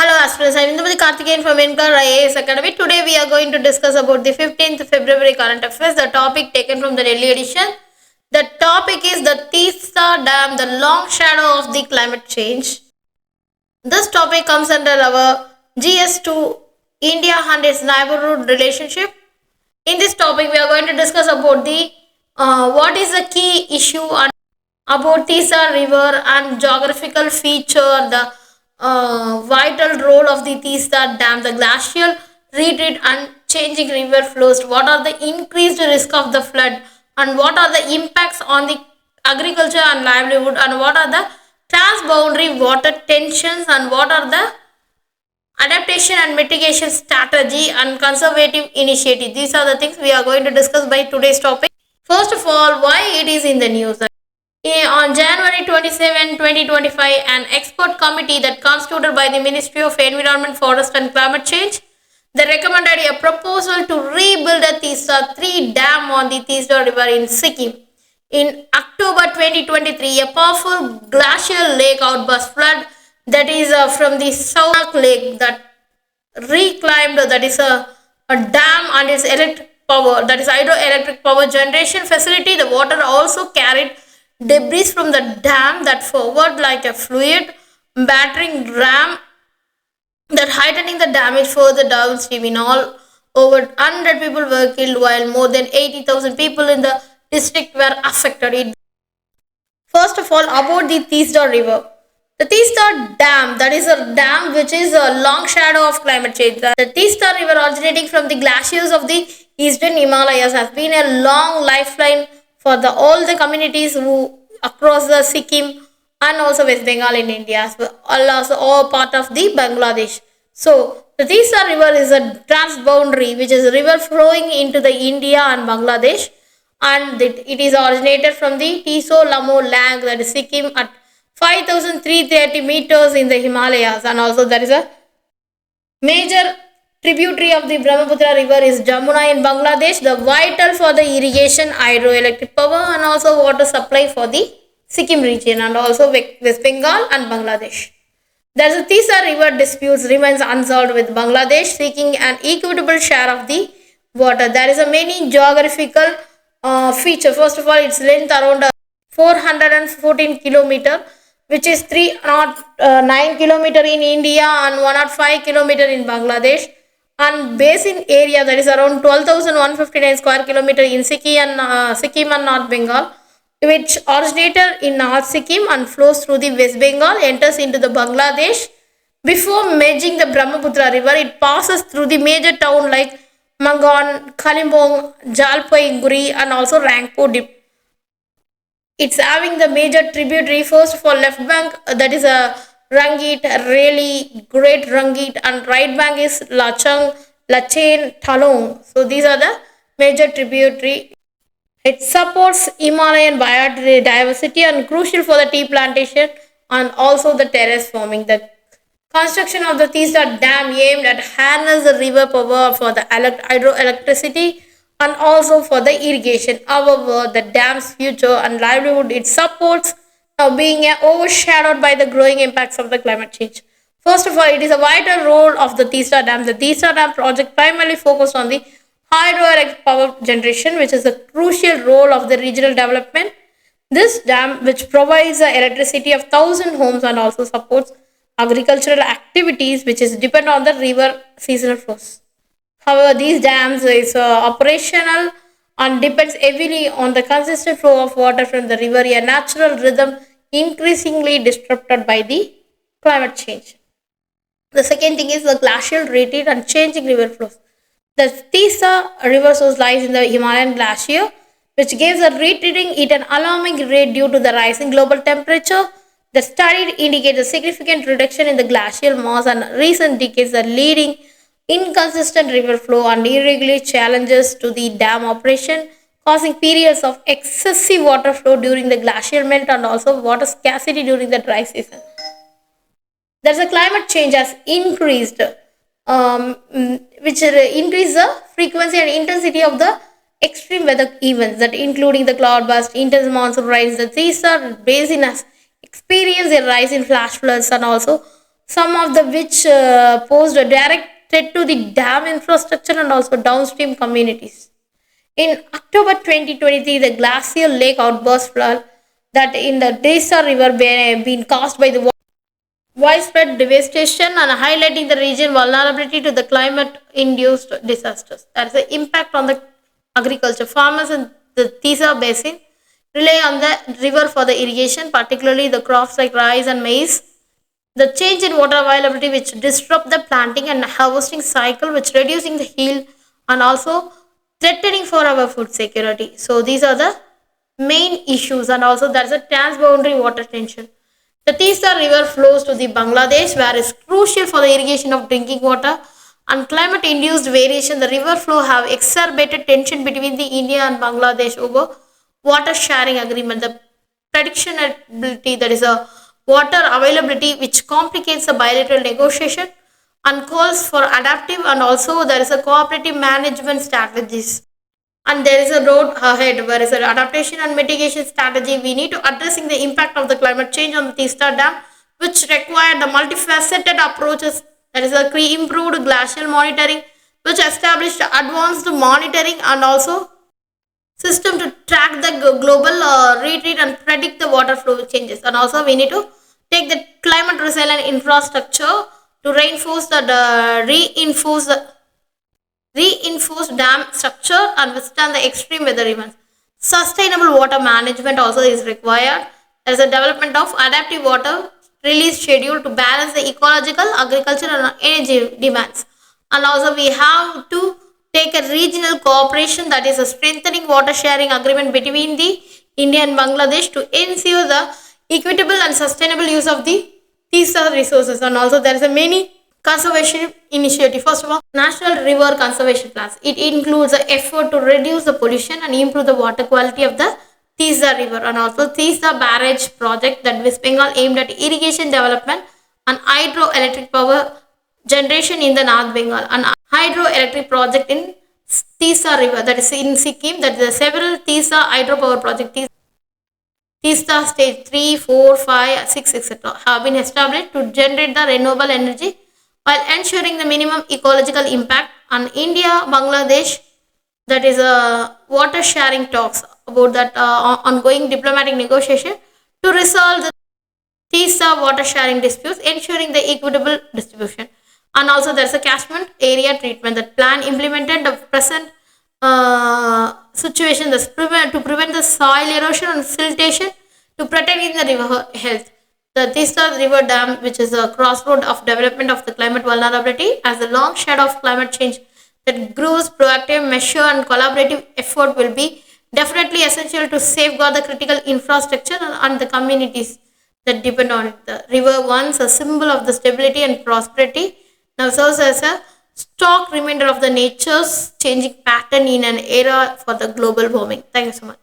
Hello aspirants, I am Indumati Karthikeyan from Incur IAS Academy. Today we are going to discuss about the 15th February current affairs, the topic taken from the Delhi edition. The topic is the Teesta Dam, the long shadow of the climate change. This topic comes under our GS2 India and its neighborhood relationship. In this topic, we are going to discuss about the what is the key issue and about Teesta River and geographical feature, the vital role of the Teesta Dam, the glacial retreat and changing river flows. What are the increased risk of the flood, and what are the impacts on the agriculture and livelihood, and what are the transboundary water tensions, and what are the adaptation and mitigation strategy and conservative initiative. These are the things we are going to discuss by today's topic. First of all, why it is in the news. On January 27, 2025, an expert committee that constituted by the Ministry of Environment, Forest and Climate Change, they recommended a proposal to rebuild a Teesta 3 dam on the Teesta River in Sikkim. In October 2023, a powerful glacial lake outburst flood that is from the South Lake that reclaimed, that is a dam and its electric power, that is hydroelectric power generation facility. The water also carried debris from the dam that forward like a fluid battering ram, that heightening the damage further downstream. In all, over 100 people were killed while more than 80,000 people in the district were affected. First of all, about the Teesta River. The Teesta Dam, that is a dam which is a long shadow of climate change. The Teesta River, originating from the glaciers of the eastern Himalayas, has been a long lifeline for all the communities who across the Sikkim and also West Bengal in India, as well, also all part of the Bangladesh. So the Teesta River is a transboundary, which is a river flowing into the India and Bangladesh, and it is originated from the Tiso Lamo Lang, that is Sikkim, at 5,330 meters in the Himalayas, and also there is a major tributary of the Brahmaputra river is Jamuna in Bangladesh, the vital for the irrigation, hydroelectric power and also water supply for the Sikkim region and also West Bengal and Bangladesh. There is a Teesta River disputes remains unsolved, with Bangladesh seeking an equitable share of the water. There is a many geographical feature. First of all, its length around 414 kilometer, which is 309 kilometer in India and 105 kilometer in Bangladesh, and basin area, that is around 12,159 square kilometer in Sikkim and North Bengal, which originated in North Sikkim and flows through the West Bengal, enters into the Bangladesh. Before merging the Brahmaputra river, it passes through the major town like Mangan, Kalimpong, Jalpaiguri and also Rangpo. It's having the major tributary. First of all, left bank, that is a Rangit, Reli, Great Rangit, and right bank is Lachang, Lachain, Talong. So these are the major tributary. It supports Himalayan biodiversity and crucial for the tea plantation and also the terrace farming. The construction of the Teesta Dam aimed at harness the river power for the hydroelectricity and also for the irrigation. However, the dam's future and livelihood it supports now being overshadowed by the growing impacts of the climate change. First of all, it is a vital role of the Teesta Dam. The Teesta Dam project primarily focused on the hydroelectric power generation, which is a crucial role of the regional development. This dam, which provides the electricity of 1,000 homes and also supports agricultural activities, which is depend on the river seasonal flows. However, these dams is operational and depends heavily on the consistent flow of water from the river, a natural rhythm increasingly disrupted by the climate change. The second thing is the glacial retreat and changing river flows. The Teesta river source lies in the Himalayan glacier, which gives a retreating it an alarming rate due to the rising global temperature. The study indicates a significant reduction in the glacial mass, and recent decades are leading inconsistent river flow and irregular challenges to the dam operation, causing periods of excessive water flow during the glacial melt and also water scarcity during the dry season. There's a climate change has increased, which increase the frequency and intensity of the extreme weather events, that including the cloudburst, intense monsoon rains. The Teesta basin has experienced a rise in flash floods and also some of the which posed a direct threat to the dam infrastructure and also downstream communities. In October 2023, the glacial lake outburst flood that in the Desa River been caused by the widespread devastation and highlighting the region vulnerability to the climate-induced disasters. That is the impact on the agriculture. Farmers in the Tisa Basin rely on the river for the irrigation, particularly the crops like rice and maize. The change in water availability which disrupt the planting and harvesting cycle, which reducing the yield and also threatening for our food security. So these are the main issues, and also there is a transboundary water tension. The Tista River flows to the Bangladesh, where is crucial for the irrigation of drinking water and climate-induced variation. The river flow have exacerbated tension between the India and Bangladesh over water sharing agreement. The predictionability, that is a water availability, which complicates the bilateral negotiation and calls for adaptive and also there is a cooperative management strategies, and there is a road ahead where is an adaptation and mitigation strategy. We need to addressing the impact of the climate change on the Tista Dam, which require the multifaceted approaches. There is a improved glacial monitoring, which established advanced monitoring and also system to track the global retreat and predict the water flow changes. And also we need to take the climate resilient infrastructure to reinforce dam structure and withstand the extreme weather events. Sustainable water management also is required. There is a development of adaptive water release schedule to balance the ecological, agricultural and energy demands. And also we have to take a regional cooperation, that is a strengthening water sharing agreement between the India and Bangladesh to ensure the equitable and sustainable use of these resources. And also there is a many conservation initiative. First of all, National River Conservation Plans. It includes the effort to reduce the pollution and improve the water quality of the Tisa River, and also Tisa Barrage project that West Bengal aimed at irrigation development and hydroelectric power generation in the North Bengal, and hydroelectric project in Tisa River, that is in Sikkim. That is several Tisa hydropower projects, Tista stage 3, 4, 5, 6, etc. have been established to generate the renewable energy while ensuring the minimum ecological impact. And India, Bangladesh, that is a water sharing talks about that ongoing diplomatic negotiation to resolve the Tisa water sharing disputes, ensuring the equitable distribution. And also there is a catchment area treatment that plan implemented the present situation to prevent the soil erosion and siltation to protect the river health. The Tista River Dam, which is a crossroad of development of the climate vulnerability, as the long shadow of climate change that grows, proactive measure and collaborative effort will be definitely essential to safeguard the critical infrastructure and the communities that depend on it. The river, once a symbol of the stability and prosperity, now serves as a stark reminder of the nature's changing pattern in an era for the global warming. Thank you so much.